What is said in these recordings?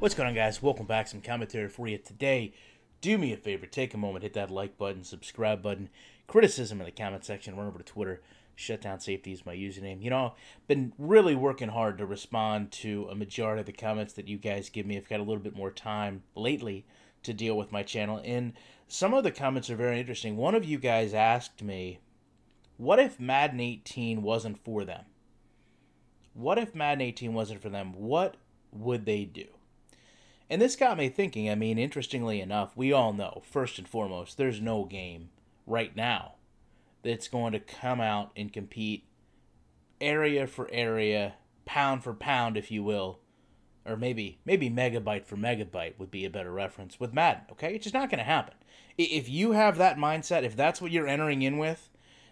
What's going on, guys? Welcome back. Some commentary for you today. Do me a favor, take a moment, hit that like button, subscribe button, criticism in the comment section, run over to Twitter. Shutdown Safety is my username. You know, been really working hard to respond to a majority of the comments that you guys give me. I've got a little bit more time lately to deal with my channel, and some of the comments are very interesting. One of you guys asked me, what if Madden 18 wasn't for them? What if Madden 18 wasn't for them? What would they do? And this got me thinking. I mean, interestingly enough, we all know, first and foremost, there's no game right now that's going to come out and compete area for area, pound for pound, if you will, or maybe megabyte for megabyte would be a better reference with Madden, okay? It's just not going to happen. If you have that mindset, if that's what you're entering in with,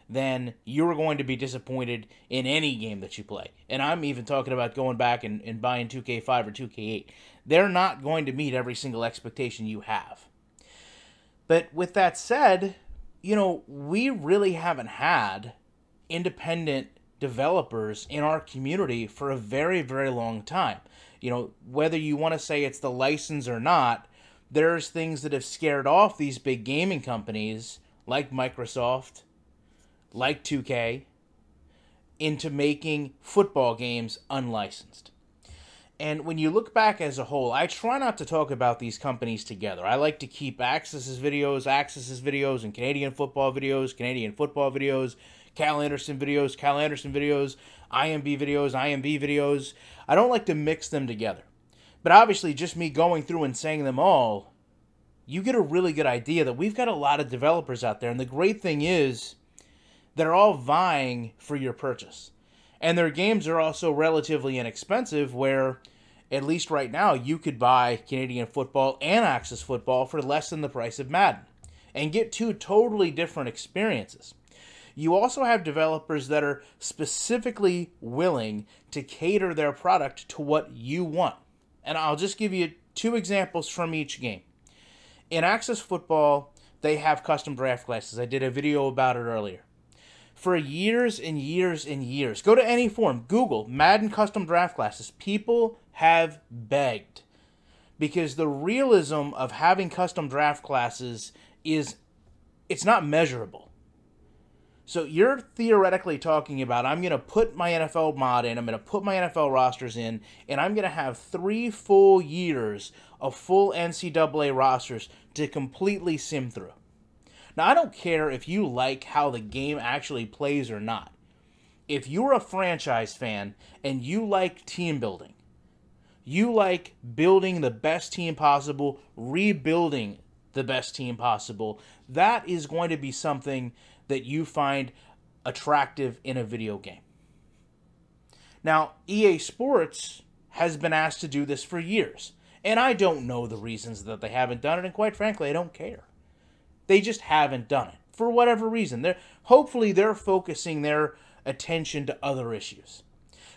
then you're going to be disappointed in any game that you play. And I'm even talking about going back and buying 2K5 or 2K8. They're not going to meet every single expectation you have. But with that said, you know, we really haven't had independent developers in our community for a very, very long time. You know, whether you want to say it's the license or not, there's things that have scared off these big gaming companies like Microsoft, like 2K, into making football games unlicensed. And when you look back as a whole, I try not to talk about these companies together. I like to keep Axis's videos, and Canadian football videos, Cal Anderson videos, IMB videos. I don't like to mix them together. But obviously, just me going through and saying them all, you get a really good idea that we've got a lot of developers out there. And the great thing is, they're all vying for your purchase. And their games are also relatively inexpensive, where, at least right now, you could buy Canadian football and Axis football for less than the price of Madden and get two totally different experiences. You also have developers that are specifically willing to cater their product to what you want. And I'll just give you two examples from each game. In Axis football, they have custom draft classes. I did a video about it earlier. For years and years and years, go to any forum, Google Madden custom draft classes. People have begged because the realism of having custom draft classes is, it's not measurable. So you're theoretically talking about, I'm going to put my NFL mod in, I'm going to put my NFL rosters in, and I'm going to have 3 full years of full NCAA rosters to completely sim through. Now, I don't care if you like how the game actually plays or not. If you're a franchise fan and you like team building, you like building the best team possible, rebuilding the best team possible, that is going to be something that you find attractive in a video game. Now, EA Sports has been asked to do this for years, and I don't know the reasons that they haven't done it, and quite frankly, I don't care. They just haven't done it for whatever reason. Hopefully they're focusing their attention to other issues.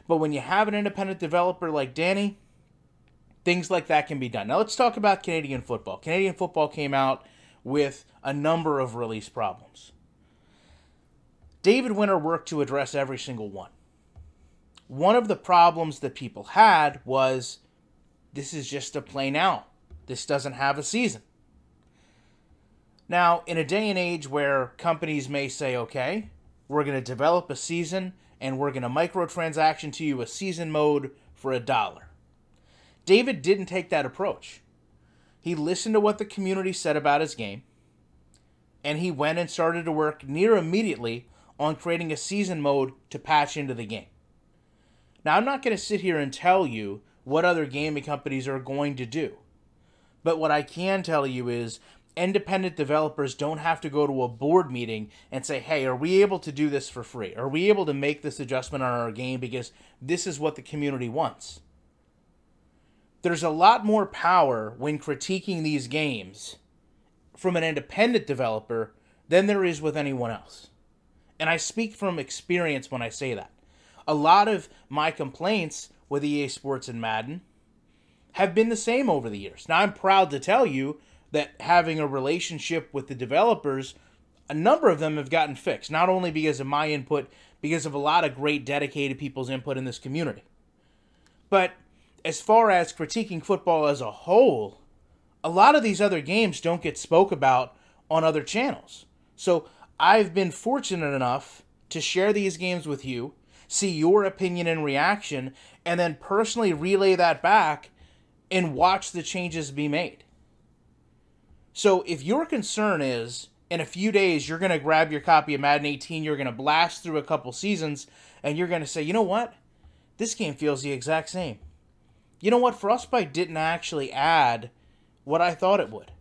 But when you have an independent developer like Danny, things like that can be done. Now let's talk about Canadian football. Canadian football came out with a number of release problems. David Winter worked to address every single one. One of the problems that people had was, this is just a play now. This doesn't have a season. Now, in a day and age where companies may say, okay, we're going to develop a season and we're going to microtransaction to you a season mode for $1. David didn't take that approach. He listened to what the community said about his game, and he went and started to work near immediately on creating a season mode to patch into the game. Now, I'm not going to sit here and tell you what other gaming companies are going to do, but what I can tell you is, independent developers don't have to go to a board meeting and say, hey, are we able to do this for free? Are we able to make this adjustment on our game because this is what the community wants? There's a lot more power when critiquing these games from an independent developer than there is with anyone else. And I speak from experience when I say that. A lot of my complaints with EA Sports and Madden have been the same over the years. Now, I'm proud to tell you that having a relationship with the developers, a number of them have gotten fixed, not only because of my input, because of a lot of great dedicated people's input in this community. But as far as critiquing football as a whole, a lot of these other games don't get spoke about on other channels. So I've been fortunate enough to share these games with you, see your opinion and reaction, and then personally relay that back and watch the changes be made. So if your concern is, in a few days, you're going to grab your copy of Madden 18, you're going to blast through a couple seasons, and you're going to say, you know what? This game feels the exact same. You know what? Frostbite didn't actually add what I thought it would.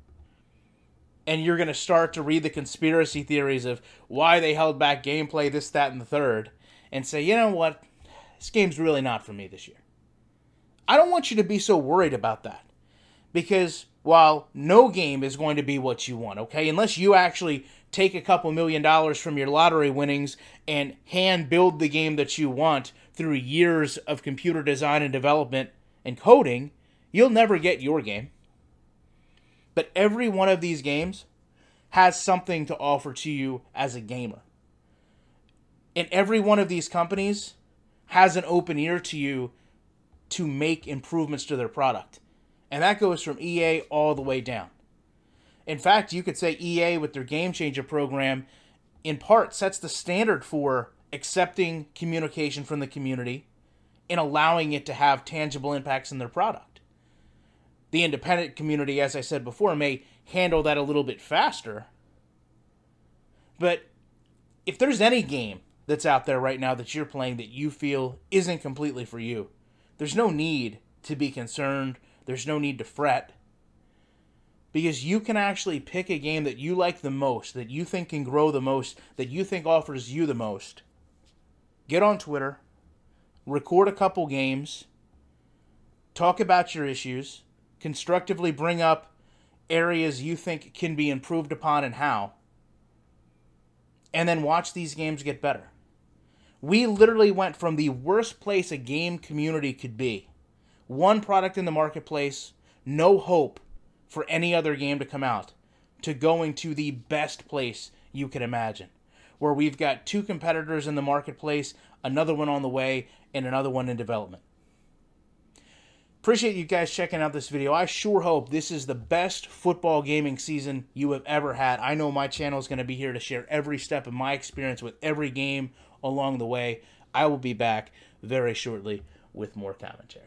And you're going to start to read the conspiracy theories of why they held back gameplay, this, that, and the third, and say, you know what? This game's really not for me this year. I don't want you to be so worried about that. Because while no game is going to be what you want, okay? Unless you actually take a couple $1 million from your lottery winnings and hand build the game that you want through years of computer design and development and coding, you'll never get your game. But every one of these games has something to offer to you as a gamer. And every one of these companies has an open ear to you to make improvements to their product. And that goes from EA all the way down. In fact, you could say EA with their Game Changer program, in part, sets the standard for accepting communication from the community and allowing it to have tangible impacts in their product. The independent community, as I said before, may handle that a little bit faster. But if there's any game that's out there right now that you're playing that you feel isn't completely for you, there's no need to be concerned. There's no need to fret. Because you can actually pick a game that you like the most, that you think can grow the most, that you think offers you the most. Get on Twitter, record a couple games, talk about your issues, constructively bring up areas you think can be improved upon and how, and then watch these games get better. We literally went from the worst place a game community could be, one product in the marketplace, no hope for any other game to come out, to going to the best place you can imagine, where we've got 2 competitors in the marketplace, another one on the way, and another one in development. Appreciate you guys checking out this video. I sure hope this is the best football gaming season you have ever had. I know my channel is going to be here to share every step of my experience with every game along the way. I will be back very shortly with more commentary.